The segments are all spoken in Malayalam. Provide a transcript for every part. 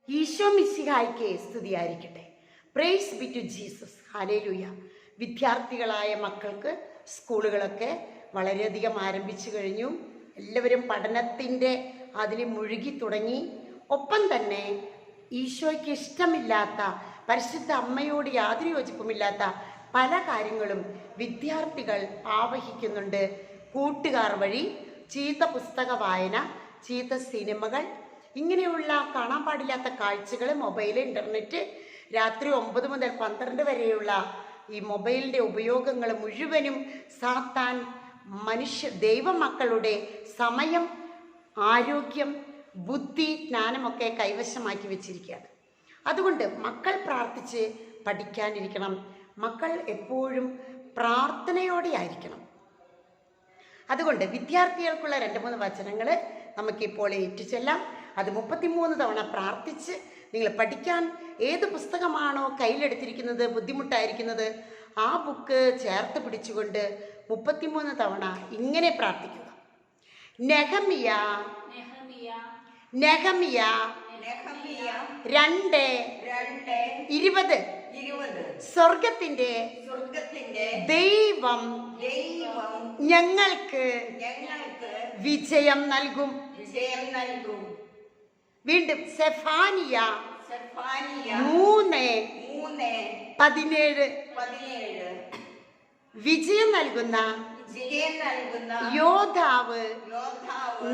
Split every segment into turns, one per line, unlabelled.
ഈശോ മിശിഹായ്ക്ക് സ്തുതിയായിരിക്കട്ടെ. Praise be to Jesus. Hallelujah. വിദ്യാർത്ഥികളായ മക്കൾക്ക് സ്കൂളുകളൊക്കെ വളരെയധികം ആരംഭിച്ചു കഴിഞ്ഞു. എല്ലാവരും പഠനത്തിൻ്റെ അതിൽ മുഴുകി തുടങ്ങി. ഒപ്പം തന്നെ ഈശോയ്ക്ക് ഇഷ്ടമില്ലാത്ത, പരിശുദ്ധ അമ്മയോട് യാതൊരു യോജിപ്പുമില്ലാത്ത പല കാര്യങ്ങളും വിദ്യാർത്ഥികൾ ആവഹിക്കുന്നുണ്ട്. കൂട്ടുകാർ വഴി ചീത്ത പുസ്തക വായന, ചീത്ത സിനിമകൾ, ഇങ്ങനെയുള്ള കാണാൻ പാടില്ലാത്ത കാഴ്ചകൾ, മൊബൈൽ, ഇൻ്റർനെറ്റ്, രാത്രി 9 മുതൽ 12 വരെയുള്ള ഈ മൊബൈലിൻ്റെ ഉപയോഗങ്ങൾ മുഴുവനും സാത്താൻ ദൈവമക്കളുടെ സമയം, ആരോഗ്യം, ബുദ്ധി, ജ്ഞാനമൊക്കെ കൈവശമാക്കി വെച്ചിരിക്കുകയാണ്. അതുകൊണ്ട് മക്കൾ പ്രാർത്ഥിച്ച് പഠിക്കാനിരിക്കണം. മക്കൾ എപ്പോഴും പ്രാർത്ഥനയോടെ ആയിരിക്കണം. അതുകൊണ്ട് വിദ്യാർത്ഥികൾക്കുള്ള 2-3 വചനങ്ങൾ നമുക്കിപ്പോൾ ഏറ്റുചൊല്ലാം. അത് 33 തവണ പ്രാർത്ഥിച്ച് നിങ്ങൾ പഠിക്കാൻ ഏത് പുസ്തകമാണോ കയ്യിലെടുത്തിരിക്കുന്നത്, ബുദ്ധിമുട്ടായിരിക്കുന്നത്, ആ ബുക്ക് ചേർത്ത് പിടിച്ചുകൊണ്ട് 33 തവണ ഇങ്ങനെ പ്രാർത്ഥിക്കുക. നെഹമ്യ 2:20 സ്വർഗത്തിന്റെ ദൈവം ഞങ്ങൾക്ക് വിജയം നൽകും. വീണ്ടും സെഫാനിയ 3:17 വിജയം നൽകുന്ന യോദ്ധാവ്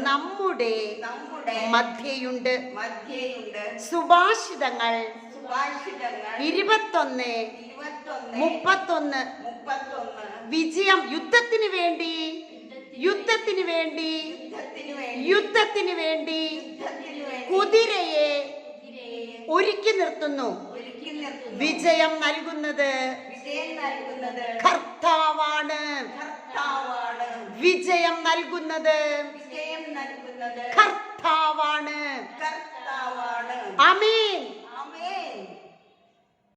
നമ്മുടെ മധ്യയുണ്ട്. സുഭാഷിതങ്ങൾ 21:31 വിജയം യുദ്ധത്തിന് വേണ്ടി കുതിരയെ ഒരുക്കി നിർത്തുന്നു. വിജയം നൽകുന്നത് കർത്താവാണ്. വിജയം നൽകുന്നത് കർത്താവാണ്.